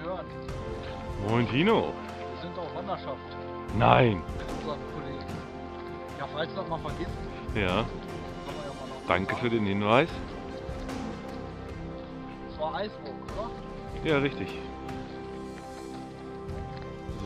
hören. Moin Tino. Wir sind auf Wanderschaft Nein. mit unseren Kollegen. Ja, falls du das mal vergisst, Ja, kann man ja mal noch danke sagen. für den Hinweis. Das war Eisburg, oder? Ja, richtig.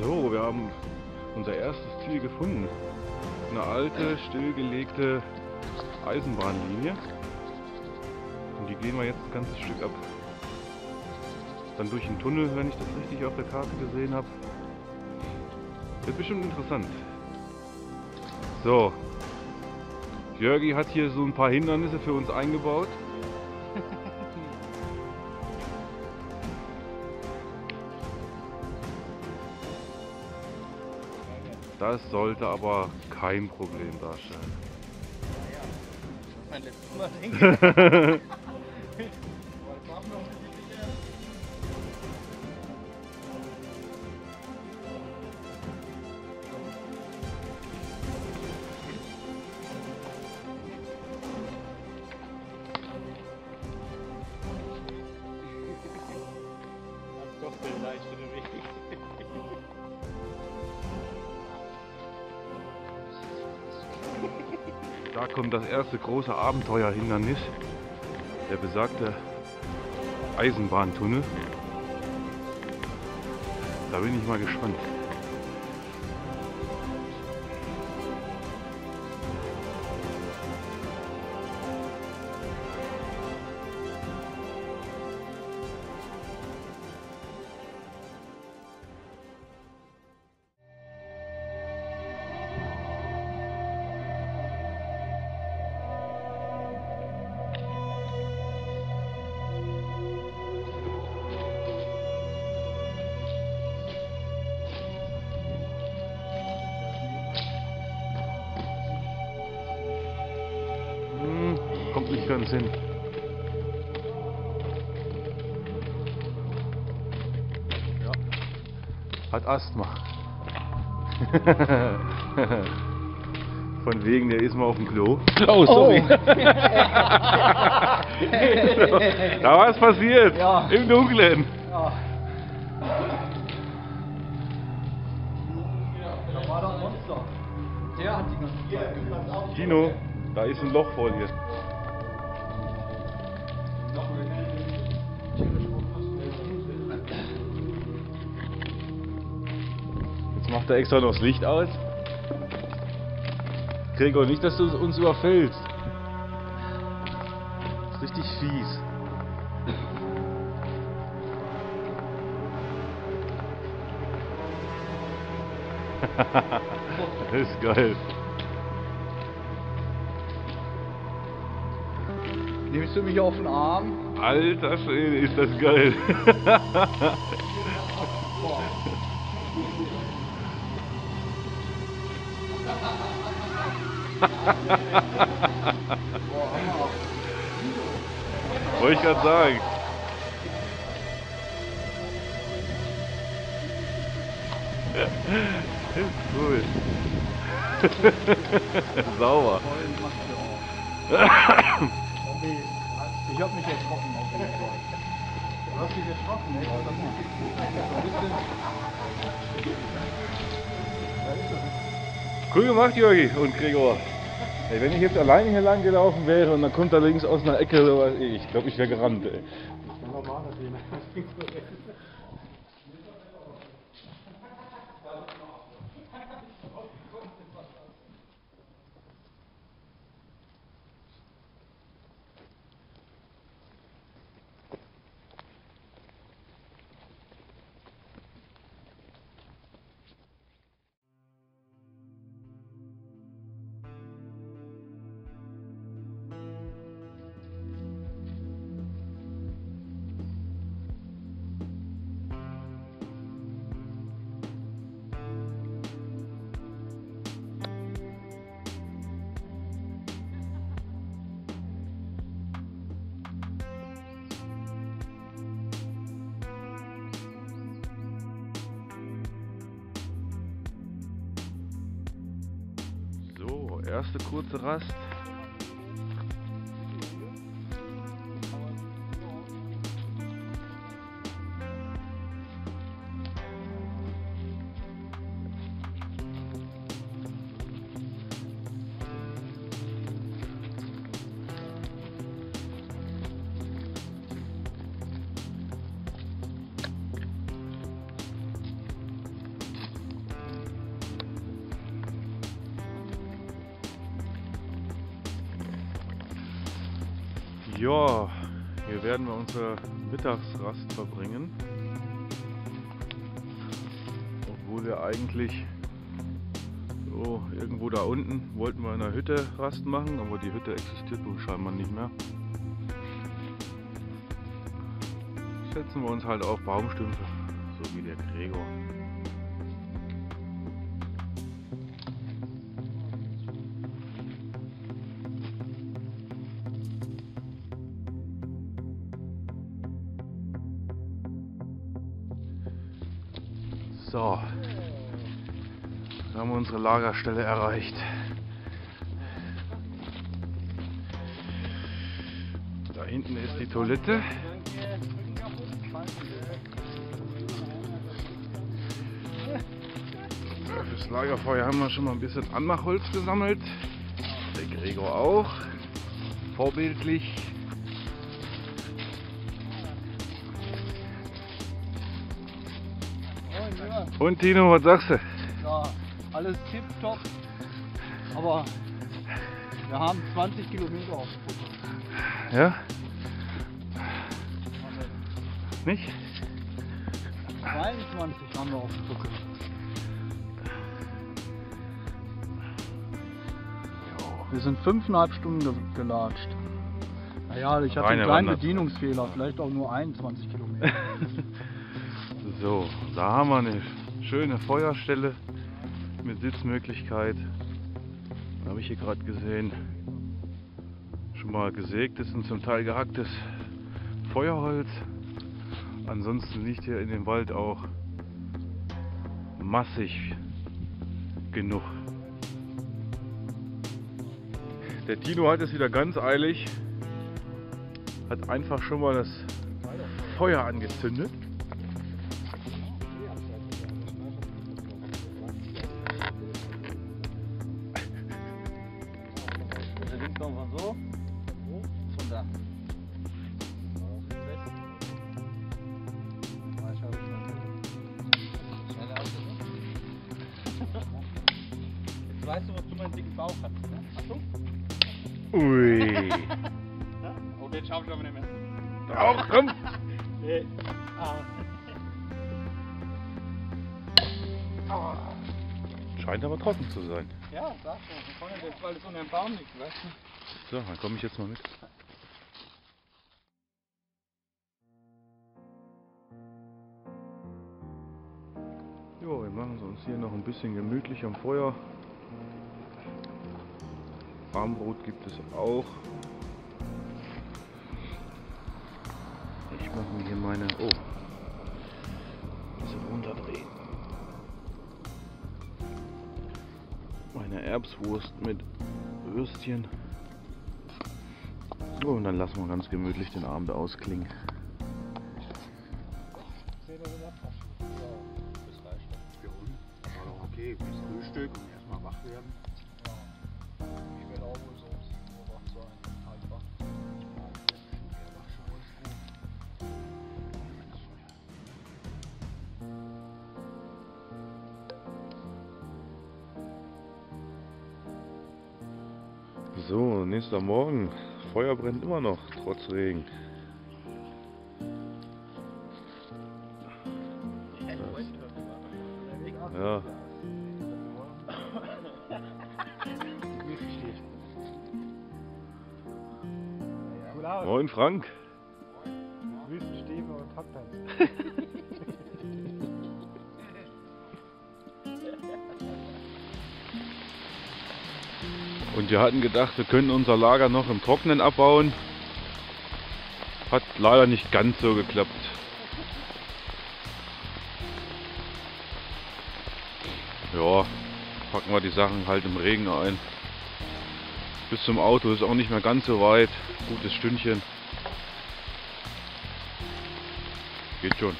So, wir haben unser erstes Ziel gefunden. Eine alte, stillgelegte Eisenbahnlinie. Und die gehen wir jetzt ein ganzes Stück ab. Dann durch den Tunnel, wenn ich das richtig auf der Karte gesehen habe. Wird bestimmt interessant. So. Jörgi hat hier so ein paar Hindernisse für uns eingebaut. Das sollte aber kein Problem darstellen. Mein letztes Mal denke ich. Da kommt das erste große Abenteuerhindernis, der besagte Eisenbahntunnel. Da bin ich mal gespannt. Kommt nicht ganz hin. Ja. Hat Asthma. Von wegen, der ist mal auf dem Klo. Oh, sorry. Da war es passiert. Ja. Im Dunkeln. Ja. Da war doch Monster. Der hat die ganze Zeit gemacht. Tino, da ist ein Loch vor dir. Jetzt macht er extra noch das Licht aus. Gregor, nicht, dass du uns überfällst. Das ist richtig fies. Das ist geil. Nimmst du mich auf den Arm? Alter Schwede, ist das geil. Wollte ich gerade sagen. Das ist cool. Sauber. Ich hab mich erschrocken auf jeden Fall. Du hast dich erschrocken, ne? Das ist ein bisschen... Cool gemacht, Jörgi und Gregor. Ey, wenn ich jetzt alleine hier lang gelaufen wäre und dann kommt da links aus einer Ecke sowas, ich glaube, ich wäre gerannt. Ey. So, erste kurze Rast. Ja, hier werden wir unsere Mittagsrast verbringen. Obwohl wir eigentlich so irgendwo da unten wollten wir in der Hütte Rast machen, aber die Hütte existiert wohl scheinbar nicht mehr. Setzen wir uns halt auf Baumstümpfe, so wie der Gregor. So, dann haben wir unsere Lagerstelle erreicht. Da hinten ist die Toilette. Fürs Lagerfeuer haben wir schon mal ein bisschen Anmachholz gesammelt. Der Gregor auch. Vorbildlich. Und Tino, was sagst du? Ja, alles tipptopp. Aber wir haben 20 Kilometer auf dem Buckel. Ja? Nicht? 22 haben wir auf dem Buckel. Wir sind 5,5 Stunden gelatscht. Naja, ich hatte einen kleinen Bedienungsfehler, vielleicht auch nur 21 Kilometer. So, da haben wir eine schöne Feuerstelle mit Sitzmöglichkeit. Da habe ich hier gerade gesehen, schon mal gesägtes und zum Teil gehacktes Feuerholz. Ansonsten liegt hier in dem Wald auch massig genug. Der Tino hat es wieder ganz eilig, hat einfach schon mal das Feuer angezündet. So, von da. Jetzt weißt du, was du meinen dicken Bauch hast, ne? Achtung. Ui. Oh, den schaff ich aber nicht mehr. Auch, komm! Scheint aber trocken zu sein. Ja, sag schon. Wir kommen jetzt, weil es unter dem Baum liegt, weißt du? So, dann komme ich jetzt mal mit. Jo, wir machen es uns hier noch ein bisschen gemütlich am Feuer. Warmbrot gibt es auch. Ich mache mir hier meine... Oh. Ein bisschen runterdrehen. Meine Erbswurst mit Würstchen. Oh, und dann lassen wir ganz gemütlich den Abend ausklingen. Okay, bis Frühstück und erstmal wach werden. Ja. Ich werde auch wohl so wach sein. Halb wach. So, nächster Morgen. Feuer brennt immer noch, trotz Regen. Ja. Moin Frank. Wüstenstiefel und Hacktanz. Und wir hatten gedacht, wir können unser Lager noch im Trockenen abbauen. Hat leider nicht ganz so geklappt. Ja, packen wir die Sachen halt im Regen ein. Bis zum Auto ist auch nicht mehr ganz so weit. Gutes Stündchen. Geht schon.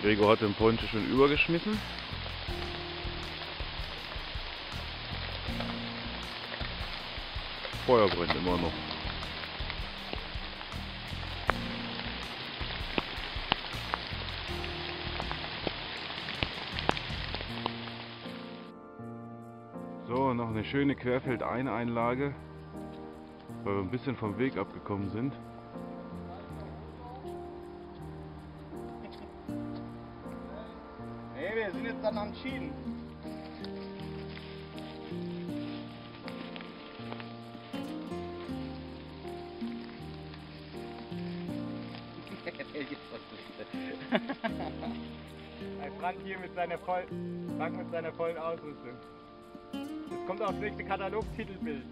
Gregor hat den Poncho schon übergeschmissen. Feuer brennt immer noch. So, noch eine schöne Querfeldeineinlage, weil wir ein bisschen vom Weg abgekommen sind. Nee, wir sind jetzt dann am Schienen. Frank hier mit seiner vollen Ausrüstung. Jetzt kommt auch das nächste Katalog-Titelbild.